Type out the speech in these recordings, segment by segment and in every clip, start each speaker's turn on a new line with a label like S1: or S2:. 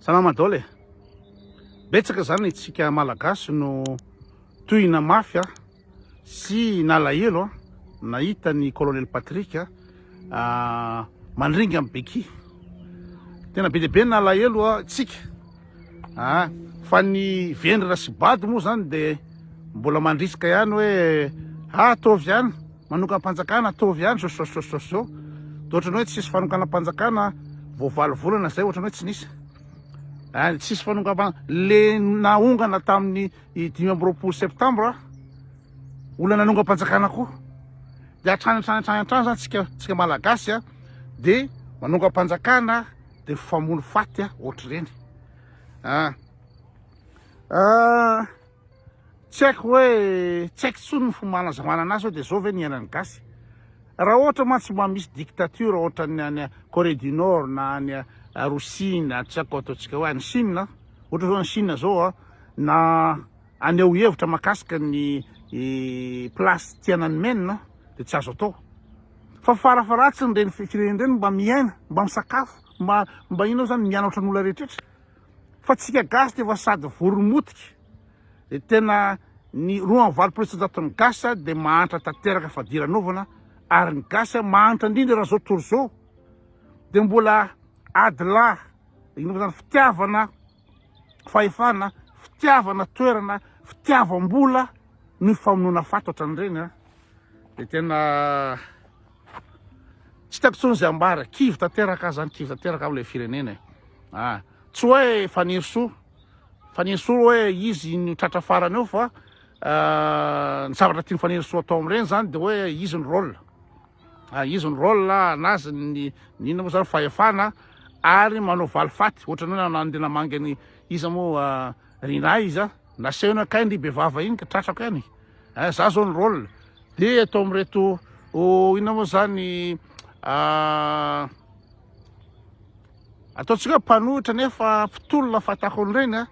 S1: Salama daholo e. Betsaka zany itsika malagasy no tohina mafy sy nalahelo nahita ny colonel Patrick mandringa amin'ny Beky. Tena be dia be nalahelo tsika fa ny Vendra sy Bady moa zany de mbola mandrisika ihany hoe ataovy ihany manokam-panjakana, ataovy ihany zao ohatrany hoe tsisy fanokanam-panjakana vao 7 volana zay, ohatrany hoe tsy nisy tsisy fanokam-panjakana le naongana tamin'ny 5 septambra olana nanongam-panjakana koa de hatrany zany tsika malagasy de manongam-panjakana de famono faty ohatr'ireny. Tsy haiko hoe tsy haiko tsony ny fomba hanazavana anazy hoe de zao ve ny iainany gasy. Raha ohatra mantsy mba misy dictature ohatra ny any Corée du Nord na any Rosia na tsy haiko ataontsika hoe any Chine, ohatra zao any Chine zao na aneho hevitra mahakasika ny place tianany menina de tsy azo atao. Fa farafaratsiny reny fireneny reny mba miaina, mba misakafo, mba ino zany mianatra n'olona rehetraretra. Fa tsika gasy de efa sady voromotika de tena ny 2.7% gasy de mahantra tanteraka fadiranovana ary ny gasy mahantra indrindra raha zao tontolo zao de mbola adila ino zany fitiavana fahefana, fitiavana toerana, fitiavam-bola ny famonoana faty ohatran'ireny de tena tsy tiako tsony zay ambara kivy tanteraka zany, kivy tanteraka am'le firenena tsy hoe fanirisoa hoe izy ny tratra farany eo fa ny zavatra tiany fanirisoa atao am'ireny zany de hoe izy ny rôle anazy ny inona moa zany fahefana ary manao valy faty ohatrany hoe nandeha namangy any iza moa Rina izy nasehony kay ny bevava iny ka tratrako any za zao ny rôle de atao am'ireto inona moa zany ataontsika hoe mpanohitra nefa mpitolona fatako an'ireny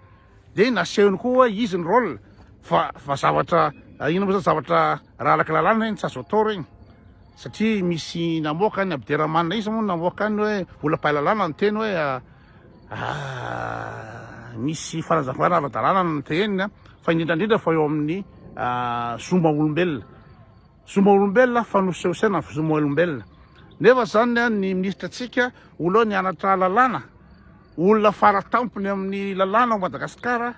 S1: de nasehony koa hoe izy ny rôle fa zavatra ino moa zany zavatra raha alaka lalàna reny tsy azo atao reny satria misy namoaka ny Abderamanina izy moa namoaka any hoe olam-pahalalàna ny teny hoe misy fanazavana ara-dalàna ny teneny fa indrindrandrindra fa eo amin'ny zoma olombelona fanosehosena zoma olombelona. Nefa zany ny ministra tsika olo nianatra lalàna, olona faratampony amin'ny lalàna ao Madagasikara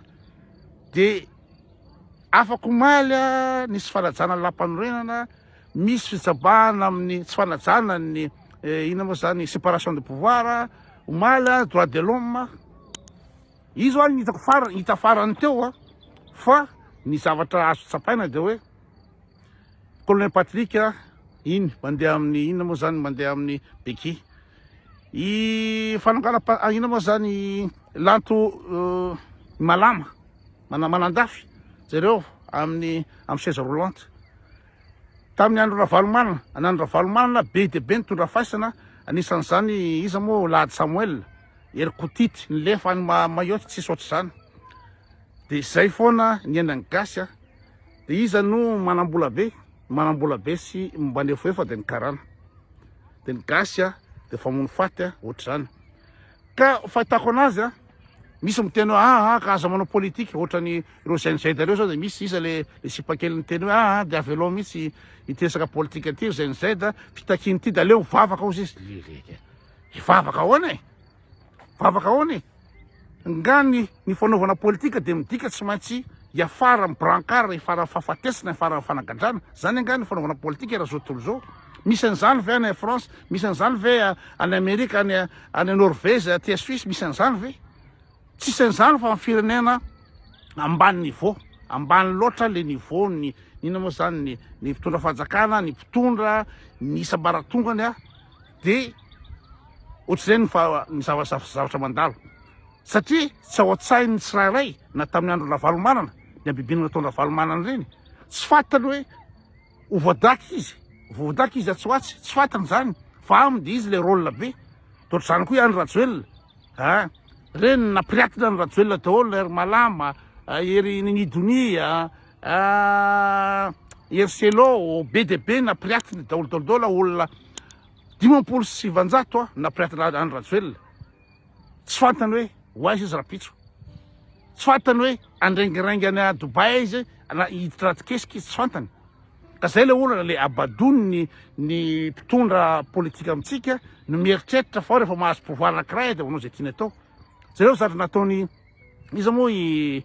S1: de afaka omaly nisy fanajana lampan'orenana, misy fitsabahana amin'ny tsy fanajana ny inona moa zany séparation de pouvoir, omaly droit de l'homme. Izy zao ny hita farany teo fa ny zavatra azo tsapaina de hoe colonel Patrick iny mandeha amin'ny inona moa zany mandeha amin'ny Beky fanokana inona moa zany lanto malama manandafy zareo amin'ny chaise roulante tamin'ny andro Ravalomanana be de be nitondra faisana anisan'izany iza moa Lahady Samuel Erikotity ny lefa ny mayoty tsisy ohatr'izany de zay foana ny ainany gasy de iza no manambola be sy mba nefoefa de ny karana de ny gasy de famono faty ohatr'izany ka fahitako anazy misy miteny hoe ka aza manao politika ohatrany ireo zainzaida reo zao de misy iza le sipakely miteny hoe de avy aloha misy itesaka politika ty zainzaida fitakiny ty de aleo vavaka ao izy vavaka ahoany nga ny fanaovana politika de midika tsy maintsy iafara amin'ny brancard ifara fahafatesana ifara fanagadrana zany anga ny fanaovana politika raha zao tontolo zao. Misy an'izany ve any France, misy an'izany ve any Amerika, any Norvège aty Suisse, misy an'izany ve tsisy an'izany fa firenena ambany niveau, ambany loatra le niveau ny inona moa zany ny mpitondra fanjakana, ny mpitondra ny isabaratongany de ohatr'izany ny zavatra mandalo satria tsy ao an-tsainy ny tsirairay na tamin'ny andro Ravalomanana ny abibinana tao Ravalomanana reny tsy fantany hoe voadaky izy atsoatsy tsy fantany zany fa aminy de izy le rôle be toatr'izany koa any Rajoelina reny nampiriatina ny Rajoelina daholo ery Malama ery Nidonia ery Selo be de be nampiriatina daholo olona 700 nampiriatina any Rajoelina tsy fantany hoe ho aizy izy rapitso tsy fantany hoe andrengirengy any a Dubai izy hiditra anaty kesika izy tsy fantany ka zay le olona le abadony ny mpitondra politika amitsika no mieritreritra fa rehefa mahazo pouvoir anankiray de manao zay tiany atao zareo zatra nataony izy moa i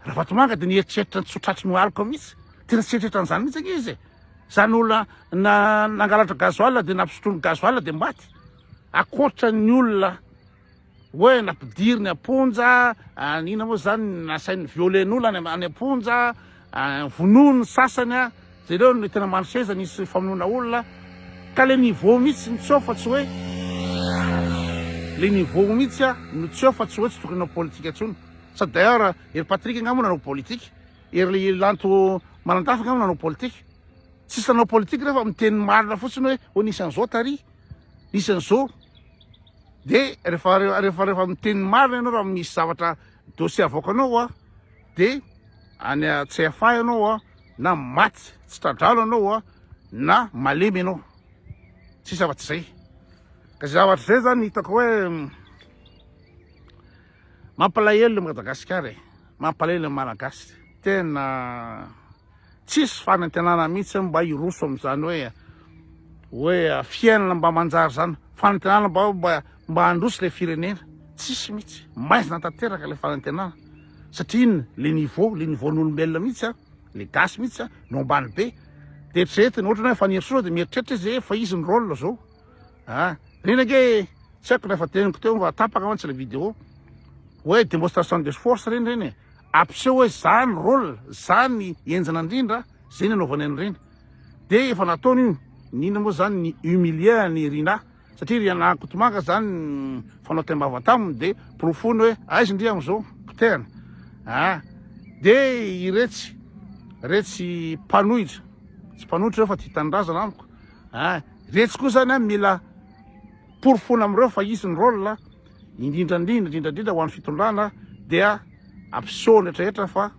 S1: Ravatomanga de nieritreritra ny tsotratry ny alika mihitsy tena tsy eritreritra an'izany mihitsy ake izy zany olona nangalatra gazoala de nampisotrony gazoala de maty akoatra ny olona hoe nampidiry ny amponja nina moa zany nasainy violen'olona any amponja vonono sasany a zay reo no tena manoseza nisy famonoana olona ka le niveau mihitsy no tsy eo fa tsy hoe le niveau mihitsy a no tsy eo fa tsy hoe tsy tokony nanao politika intsony sady d'ailleurs ery Patrick angamba nanao politika ery Lanto Manandafa angamba nanao politika tsisy nanao politika rehefa miteny marina fotsiny hoe nisy an'izao tary nisy an'izao de rehefa miteny marina ianao raha misy zavatra dossier avoakanao a de any CFA ianao a na maty tsy tradralo ianao a na malemy ianao tsisy afa-tsy zay ka zavatra zay zany hitako hoe mampalahelo le Madagasikara mampalahelo le Malagasy tena tsisy fanantenana mihitsy mba hiroso am'izany hoe fiainana mba manjary zany fanantenana mba handroso le firenena tsisy mihitsy maizina tanteraka le fanantenana satria iny le niveau-n'olombelona mihitsy le gasy mihitsy no ambany be de eritreretiny ohatra hoe fanerisoa de mieritreritra izy fa izy ny rôle zao reny ake tsy haiko rehefa teniko teo mba tapaka mantsy le vidéo hoe démonstration de force reny ampiseho hoe zany rôle zany enjana indrindra zay ny anaovany an'ireny de efa nataony io nina moa zany ny humilier ny Rina satria Rina Kotomanga zany fanao tembava taminy de profony hoe aizy ndri am'izao potehana de iretsy mpanohitra tsy mpanohitra reo fa tia tanindrazana amiko retsy koa zany mila porofona am'ireo fa izy ny rôle indrindrandrindra ho an'ny fitondrana dia ampiseho rehetrarehetra fa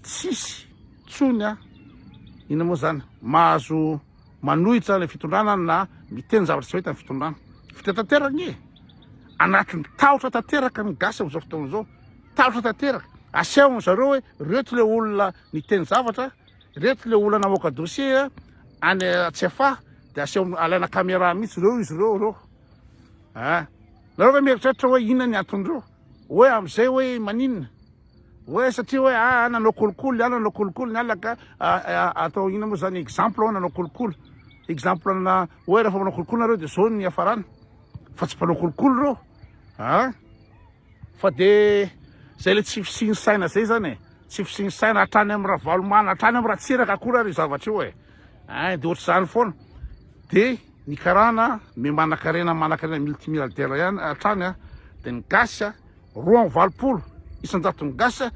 S1: tsisy tsony ina moa zany mahazo manohitra le fitondrana na miteny zavatra tsy ho hita ny fitondrana fitatanteraka ny anatin'ny tahotra tanteraka ny gasy am'izao fotoan'izao tahotra tanteraka asehony zareo hoe reto le olona niteny zavatra reto le olona namoaka dossier any CFA de aseho alaina caméra mihitsy reo nareo ve mieritreritra hoe inona ny antondreo hoe am'izay hoe maninona hoe satria hoe nanao kolokolo nanao kolokolo ny alaka atao ina moa zany exemple hoe nanao kolokolo exemple na hoe rehefa manao kolokolo nareo de zao ny hafarana fa tsy mpanao kolokolo reo fa de zay le tsy fisiny saina zay zany tsy fisiny saina hatrany amin'ny raha valomana hatrany amin'ny raha tseraka akory ary zavatra io de ohatry zany foana de ny karana manakarena multimilliardaire ihany hatrany de ny gasy 220 isan-jato ny gasy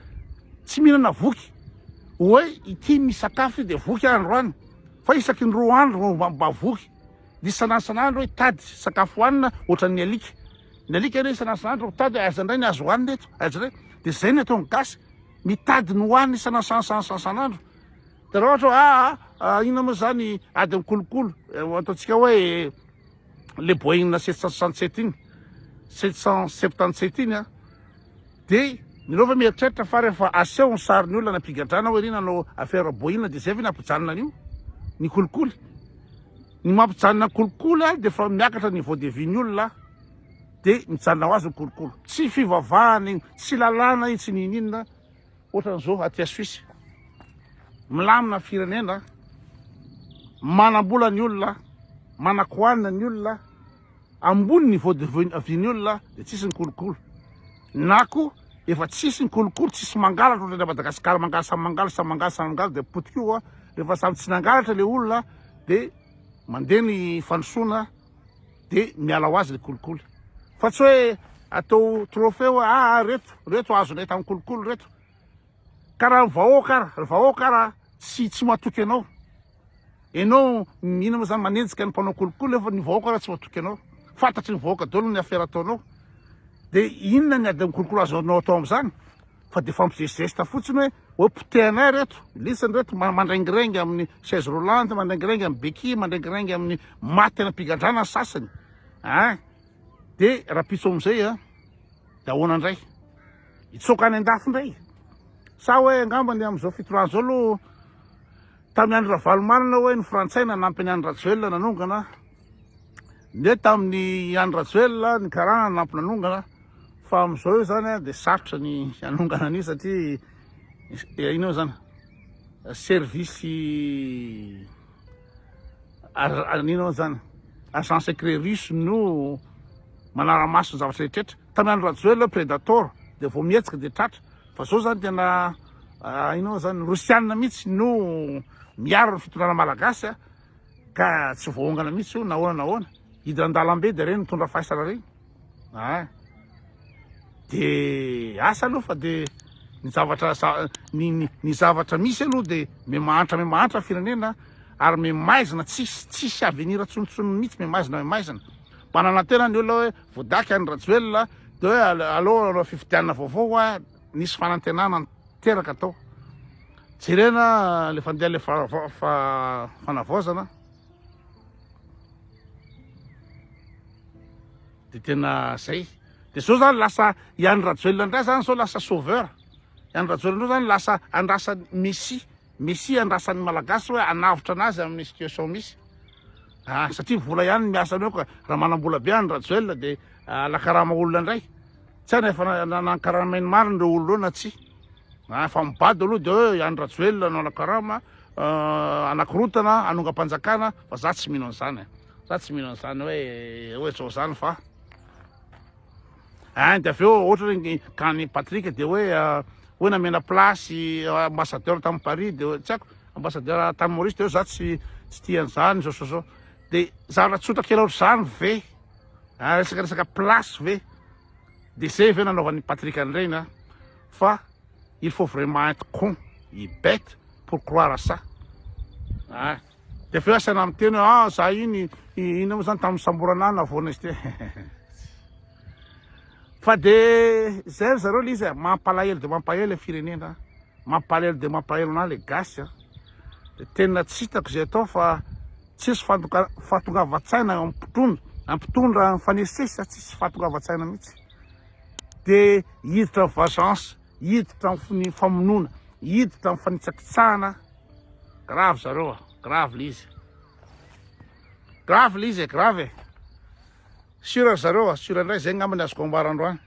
S1: tsy mihinana voky hoe ity misakafo de voky androany fa isaky ny 2 andro mba voky de isan'andro hoe tady sakafo hoanina ohatran'ny alika re isan'andro tady aiza indray ny azo hoanina eto aiza ray de zay ny atao ny gasy mitady ny hoanina isan'andro de raha ohatra ina moa zany ady amin'ny kolokolo ataontsika hoe le Boeing 767 iny 777 iny de nireo fa mieritreritra fa rehefa aseho ny sariny olona nampigadrana hoe ry nanao affaire Boeing de zay ve nampijanona an'io ny kolokolo ny mampijanona kolokolo de fa miakatra niveau de vie ny olona de mijanona ho azy ny kolokolo tsy fivavahany tsy lalàna tsy ninina ohatran'izao aty Suisse milamina firenena manambola ny olona manakoanina ny olona ambony niveau de vie ny olona de tsisy ny kolokolo na ko efa tsisy ny kolokolo tsisy mangalatra ohatran'ny Madagasikara mangala de potikio rehefa samy tsy nangalatra le olona de mandeha ny fanosoana de miala ho azy le kolokolo fa tsy hoe atao trophée hoe reto azonay tamin'ny kolokolo reto karaha vahoaka raha tsy matoky ianao ina moa zany manenjika ny mpanao kolokolo efa ny vahoaka raha tsy matoky ianao fantatry ny vahoaka daholo ny affaire ataonao de inona ny ady amin'ny kolokolo azonao atao am'izany fa de fampizesizesta fotsiny hoe potehanay reto lisany reto mandraingirengy amin'ny chaise roulante mandraingirengy amin'ny béquille mandraingirengy amin'ny maty tena mpigadrana sasany de rapitso am'izay a de ahoana indray itsoka any an-dafo indray sa hoe angambany am'izao fitorana zao aloha tamin'ny andro ravalomanana hoe ny frantsay nanampy ny andro Rajoelina nanongana ne tamin'ny andro Rajoelina ny karana nanampy nanongana fa am'izao io zany a de sarotra ny anongana an'io satria ino eo zany servisy anino zany agent secret russe no manaramaso ny zavatra rehetrarehetra tamin'ny andro Rajoelina prédator de vao mihetsika de tratra fa zao zany tena ino zany rosianina mihitsy no miaro ny fitondrana malagasy a ka tsy voahongana mihitsy io nahoana hidran-dalambe de reny mitondra fahisara reny de asa aloha fa de ny zavatra misy aloha de memahantra firenena ary memaizina tsisy avenir tsonotsono mihitsy memaizina manana tena ny olona hoe voadaky any Rajoelina de hoe aloha fifidianana vaovao a nisy fanantenana teraka atao jerena le fandeha le fanavaozana de tena zay de zao zany lasa iany Rajoelina ndray zany zao lasa sauveur iany Rajoelina zany lasa andrasa messi andrasan'ny malagasy hoe anavotra anazy amin'ny situation misy satria vola ihany miasa eo ka raha manam-bola be any Rajoelina de lakarama olona ndray tsy hay nefa nankaramainy mariny reo olona eo na tsy fa mibady aloha de hoe iany Rajoelina no anakarama anakirotana anongam-panjakana fa za tsy mino an'izany hoe zao zany fa de avy eo ohatra hoe kany Patrick de hoe namena plasy ambassadeur tamin'ny Paris de tsy haiko ambassadeur tany Maurice de hoe za tsy tian'izany zao de zavatra tsotra kely ohatr'izany ve resaka plasy ve de zay ve nanaovan'ny Patrick an'ireny fa il faut vraiment être con bête pour croire à ça de avy eo asana amin'ny teny hoe za iny moa zany tamin'ny samborana navoana izy ty fa de zay zareo le izy mampalahelo de mampahelo firenena mampalahelo de mampahelo na le gasy de tena tsy hitako zay atao fa tsisy fahatongavan-tsaina ampitondra fanesesa tsisy fahatongavan-tsaina mihitsy de hiditra ny vengeance hiditra ny famonoana hiditra ny fanitsakitsahana grave zareo grave le izy grave sura zareo sura indray zay ngambany azoko ambarandroany